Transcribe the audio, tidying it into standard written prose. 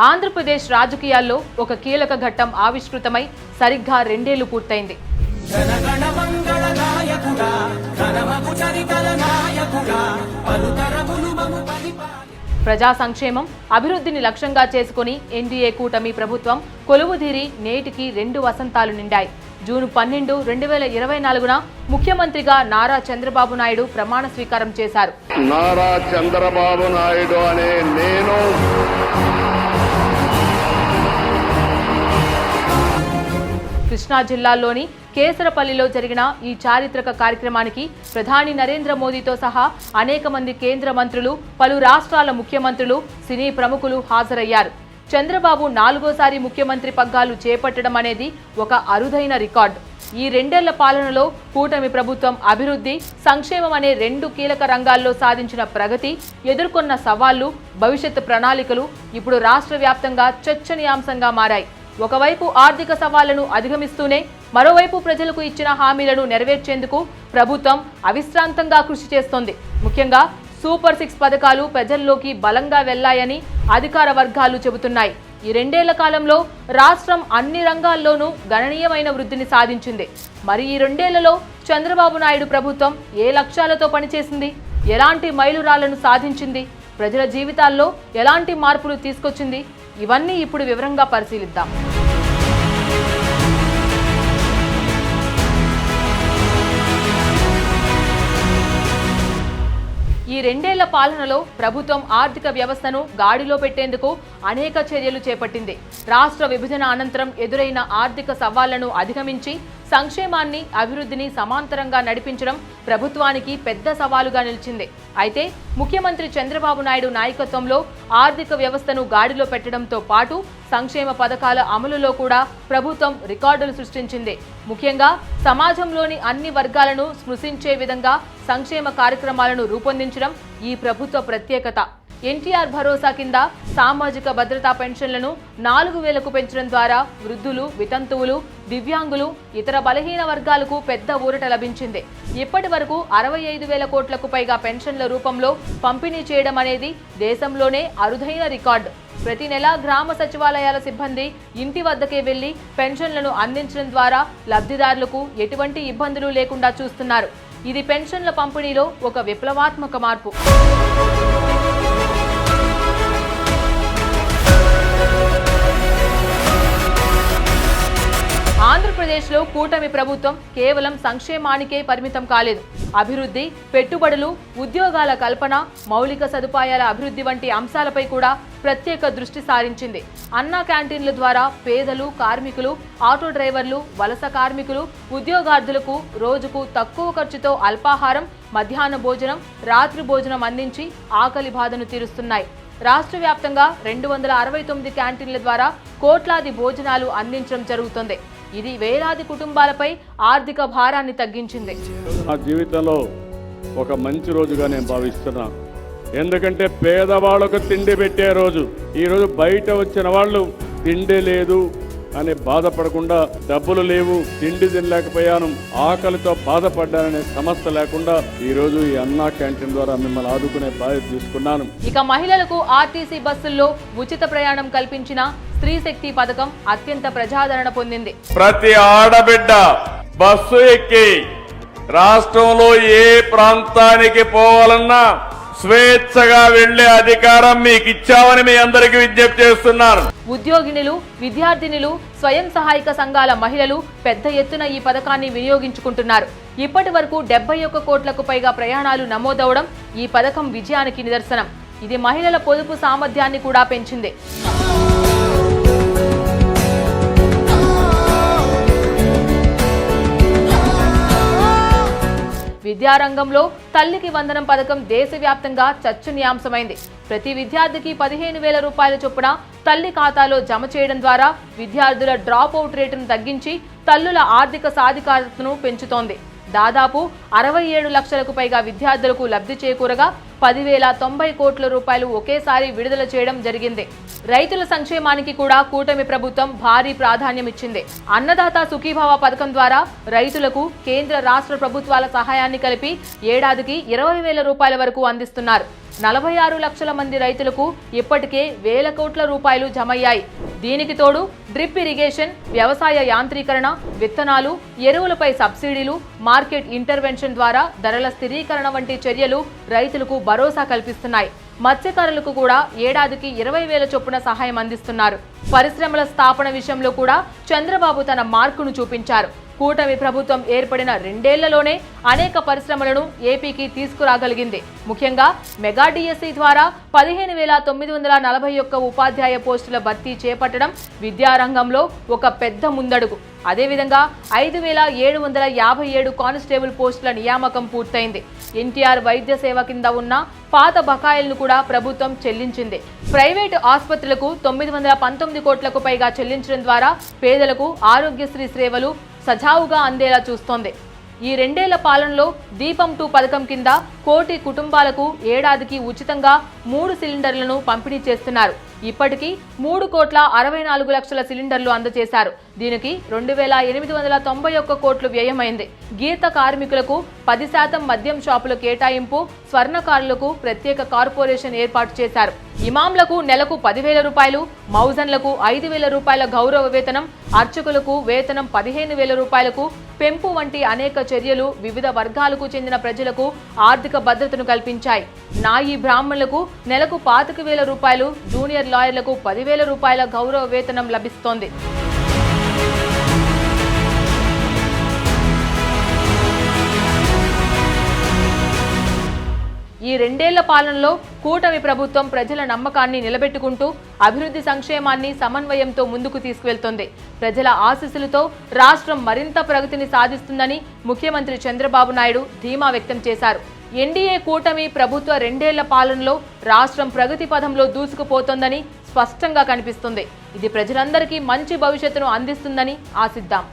ఆంధ్రప్రదేశ్ రాజకీయాల్లో ఒక కీలక ఘట్టం ఆవిష్కృతమై సరిగ్గా 2 ఏళ్లు పూర్తయింది. ప్రజా సంక్షేమం, అభివృద్ధిని లక్ష్యంగా చేసుకుని ఎన్డీఏ కూటమి ప్రభుత్వం కొలువుదీరి నేటికి 2 వసంతాలు నిండాయి. జూన్ 12, 2024న ముఖ్యమంత్రిగా నారా చంద్రబాబు నాయుడు ప్రమాణ స్వీకారం చేశారు. నారా చంద్రబాబు నాయుడు అనే నేను కృష్ణా జిల్లాలోని కేసరపల్లిలో జరిగిన ఈ చారిత్రక కార్యక్రమానికి ప్రధాని నరేంద్ర మోదీతో సహా అనేక మంది కేంద్ర మంత్రులు, పలు రాష్ట్రాల ముఖ్యమంత్రులు, సినీ ప్రముఖులు హాజరయ్యారు. చంద్రబాబు 4వ ముఖ్యమంత్రి పగ్గాలు చేపట్టడం అనేది ఒక అరుదైన రికార్డు. ఈ 2 ఏళ్ల పాలనలో కూటమి ప్రభుత్వం అభివృద్ధి, సంక్షేమం అనే 2 కీలక రంగాల్లో సాధించిన ప్రగతి, ఎదుర్కొన్న సవాళ్లు, భవిష్యత్తు ప్రణాళికలు ఇప్పుడు రాష్ట్ర వ్యాప్తంగా చర్చనీయాంశంగా మారాయి. ఒకవైపు ఆర్థిక సవాళ్లను అధిగమిస్తూనే మరోవైపు ప్రజలకు ఇచ్చిన హామీలను నెరవేర్చేందుకు ప్రభుత్వం అవిశ్రాంతంగా కృషి చేస్తోంది. ముఖ్యంగా సూపర్ 6 పథకాలు ప్రజల్లోకి బలంగా వెళ్లాయని అధికార వర్గాలు చెబుతున్నాయి. ఈ 2 ఏళ్ల కాలంలో రాష్ట్రం అన్ని రంగాల్లోనూ గణనీయమైన వృద్ధిని సాధించింది. మరి ఈ 2 ఏళ్లలో చంద్రబాబు నాయుడు ప్రభుత్వం ఏ లక్ష్యాలతో పనిచేసింది, ఎలాంటి మైలురాళ్లను సాధించింది, ప్రజల జీవితాల్లో ఎలాంటి మార్పులు తీసుకొచ్చింది, ఇవన్నీ ఇప్పుడు వివరంగా పరిశీలిద్దాం. ఈ 2 ఏళ్ల పాలనలో ప్రభుత్వం ఆర్థిక వ్యవస్థను గాడిలో పెట్టేందుకు అనేక చర్యలు చేపట్టింది. రాష్ట్ర విభజన అనంతరం ఎదురైన ఆర్థిక సవాళ్లను అధిగమించి సంక్షేమాన్ని, అభివృద్ధిని సమాంతరంగా నడిపించడం ప్రభుత్వానికి పెద్ద సవాలుగా నిలిచింది. అయితే ముఖ్యమంత్రి చంద్రబాబు నాయుడు నాయకత్వంలో ఆర్థిక వ్యవస్థను గాడిలో పెట్టడంతో పాటు సంక్షేమ పథకాల అమలులో కూడా ప్రభుత్వం రికార్డులు సృష్టించింది. ముఖ్యంగా సమాజంలోని అన్ని వర్గాలను స్పృశించే విధంగా సంక్షేమ కార్యక్రమాలను రూపొందించడం ఈ ప్రభుత్వ ప్రత్యేకత. ఎన్టీఆర్ భరోసా కింద సామాజిక భద్రతా పెన్షన్లను 4,000కు పెంచడం ద్వారా వృద్ధులు, వితంతువులు, దివ్యాంగులు, ఇతర బలహీన వర్గాలకు పెద్ద ఊరట లభించింది. ఇప్పటి వరకు 65,000 కోట్లకు పైగా పెన్షన్ల రూపంలో పంపిణీ చేయడం అనేది దేశంలోనే అరుదైన రికార్డు. ప్రతి నెల గ్రామ సచివాలయాల సిబ్బంది ఇంటి వద్దకే వెళ్లి పెన్షన్లను అందించడం ద్వారా లబ్ధిదారులకు ఎటువంటి ఇబ్బందులు లేకుండా చూస్తున్నారు. ఇది పెన్షన్ల పంపిణీలో ఒక విప్లవాత్మక మార్పు. ఆంధ్రప్రదేశ్లో కూటమి ప్రభుత్వం కేవలం సంక్షేమానికే పరిమితం కాలేదు. అభివృద్ధి, పెట్టుబడులు, ఉద్యోగాల కల్పన, మౌలిక సదుపాయాల అభివృద్ధి వంటి అంశాలపై కూడా ప్రత్యేక దృష్టి సారించింది. అన్నా క్యాంటీన్ల ద్వారా పేదలు, కార్మికులు, ఆటో డ్రైవర్లు, వలస కార్మికులు, ఉద్యోగార్థులకు రోజుకు తక్కువ ఖర్చుతో అల్పాహారం, మధ్యాహ్న భోజనం, రాత్రి భోజనం అందించి ఆకలి బాధను తీరుస్తున్నాయి. రాష్ట్ర వ్యాప్తంగా 269 క్యాంటీన్ల ద్వారా కోట్లాది భోజనాలు అందించడం జరుగుతుంది. ఇది వేలాది కుటుంబాలపై ఆర్థిక భారాన్ని తగ్గించింది. నా జీవితంలో ఒక మంచి రోజుగా నేను భావిస్తున్నా. ఎందుకంటే పేదవాళ్లకు తిండి పెట్టే రోజు. ఈరోజు బయట వచ్చిన వాళ్ళు తిండి లేదు అని బాధపడకుండా, డబ్బులు లేవు, తిండి తినలేకపోయాను, ఆకలితో బాధపడ్డాననే సమస్య లేకుండా ఈరోజు ఈ అన్నా క్యాంటీన్ ద్వారా మిమ్మల్ని ఆదుకునే బాధ్యత తీసుకున్నాను. ఇక మహిళలకు ఆర్టీసీ బస్సుల్లో ఉచిత ప్రయాణం కల్పించిన స్త్రీ శక్తి పథకం అత్యంత ప్రజాదరణ పొందింది. ప్రతి ఆడబిడ్డ బస్సు ఎక్కి రాష్ట్రంలో ఏ ప్రాంతానికి పోవాలన్నా స్వేచ్ఛగా వెళ్లే అధికారం మీకు ఇచ్చామని మీ అందరికీ విజ్ఞప్తి చేస్తున్నారు. ఉద్యోగినులు, విద్యార్థినులు, స్వయం సహాయక సంఘాల మహిళలు పెద్ద ఎత్తున ఈ పథకాన్ని వినియోగించుకుంటున్నారు. ఇప్పటి వరకు 71 కోట్లకు పైగా ప్రయాణాలు నమోదవడం ఈ పథకం విజయానికి నిదర్శనం. ఇది మహిళల పొదుపు సామర్థ్యాన్ని కూడా పెంచింది. విద్యారంగంలో తల్లికి వందనం పథకం దేశవ్యాప్తంగా చర్చనీయాంశమైంది. ప్రతి విద్యార్థికి 15,000 రూపాయల చొప్పున తల్లి ఖాతాలో జమ చేయడం ద్వారా విద్యార్థుల డ్రాప్ అవుట్ రేటును తగ్గించి తల్లుల ఆర్థిక సాధికారతను పెంచుతోంది. దాదాపు 67 లక్షలకు పైగా విద్యార్థులకు లబ్ధి చేకూరగా 10,090 కోట్ల రూపాయలు ఒకేసారి విడుదల చేయడం జరిగింది. రైతుల సంక్షేమానికి కూడా కూటమి ప్రభుత్వం భారీ ప్రాధాన్యం ఇచ్చింది. అన్నదాత సుఖీభావ పథకం ద్వారా రైతులకు కేంద్ర రాష్ట్ర ప్రభుత్వాల సహాయాన్ని కలిపి ఏడాదికి 20,000 రూపాయల వరకు అందిస్తున్నారు. 46 లక్షల మంది రైతులకు ఇప్పటికే వేల కోట్ల రూపాయలు జమయ్యాయి. దీనికి తోడు డ్రిప్ ఇరిగేషన్, వ్యవసాయ యాంత్రీకరణ, విత్తనాలు, ఎరువులపై సబ్సిడీలు, మార్కెట్ ఇంటర్వెన్షన్ ద్వారా ధరల స్థిరీకరణ వంటి చర్యలు రైతులకు భరోసా కల్పిస్తున్నాయి. మత్స్యకారులకు కూడా ఏడాదికి 20,000 చొప్పున సహాయం అందిస్తున్నారు. పరిశ్రమల స్థాపన విషయంలో కూడా చంద్రబాబు తన మార్కును చూపించారు. కూటమి ప్రభుత్వం ఏర్పడిన 2 ఏళ్లలోనే అనేక పరిశ్రమలను ఏపీకి తీసుకురాగలిగింది. ముఖ్యంగా మెగా డిఎస్సి ద్వారా 15,941 ఉపాధ్యాయ పోస్టుల భర్తీ చేపట్టడం విద్యారంగంలో ఒక పెద్ద ముందడుగు. అదేవిధంగా 5,757 కానిస్టేబుల్ పోస్టుల నియామకం పూర్తయింది. ఎన్టీఆర్ వైద్య సేవ కింద ఉన్న పాత బకాయిలను కూడా ప్రభుత్వం చెల్లించింది. ప్రైవేటు ఆసుపత్రులకు 919 కోట్లకు పైగా చెల్లించడం ద్వారా పేదలకు ఆరోగ్యశ్రీ సేవలు సజావుగా అందేలా చూస్తోంది. ఈ 2 ఏళ్ల పాలనలో దీపం 2 పథకం కింద 1 కోటి కుటుంబాలకు ఏడాదికి ఉచితంగా 3 సిలిండర్లను పంపిణీ చేస్తున్నారు. ఇప్పటికీ 3,64 లక్షల సిలిండర్లు అందజేశారు. దీనికి 2,891 కోట్లు వ్యయమైంది. గీత కార్మికులకు 10% మద్యం షాపుల కేటాయింపు, స్వర్ణకారులకు ప్రత్యేక కార్పొరేషన్ ఏర్పాటు చేశారు. ఇమాంలకు నెలకు 10,000 రూపాయలు, మౌజన్లకు 5,000 రూపాయల గౌరవ వేతనం, అర్చకులకు వేతనం 15,000 రూపాయలకు పెంపు వంటి అనేక చర్యలు వివిధ వర్గాలకు చెందిన ప్రజలకు ఆర్థిక భద్రతను కల్పించాయి. నాయి బ్రాహ్మణులకు నెలకు 25,000 రూపాయలు, జూనియర్ లాయర్లకు 10,000 రూపాయల గౌరవ వేతనం లభిస్తోంది. ఈ 2 ఏళ్ల పాలనలో కూటమి ప్రభుత్వం ప్రజల నమ్మకాన్ని నిలబెట్టుకుంటూ అభివృద్ధి సంక్షేమాన్ని సమన్వయంతో ముందుకు తీసుకువెళ్తోంది. ప్రజల ఆశీస్సులతో రాష్ట్రం మరింత ప్రగతిని సాధిస్తుందని ముఖ్యమంత్రి చంద్రబాబు నాయుడు ధీమా వ్యక్తం చేశారు. ఎన్డీఏ కూటమి ప్రభుత్వ 2 ఏళ్ల పాలనలో రాష్ట్రం ప్రగతి పథంలో దూసుకుపోతోందని స్పష్టంగా కనిపిస్తుంది. ఇది ప్రజలందరికీ మంచి భవిష్యత్తును అందిస్తుందని ఆశిద్దాం.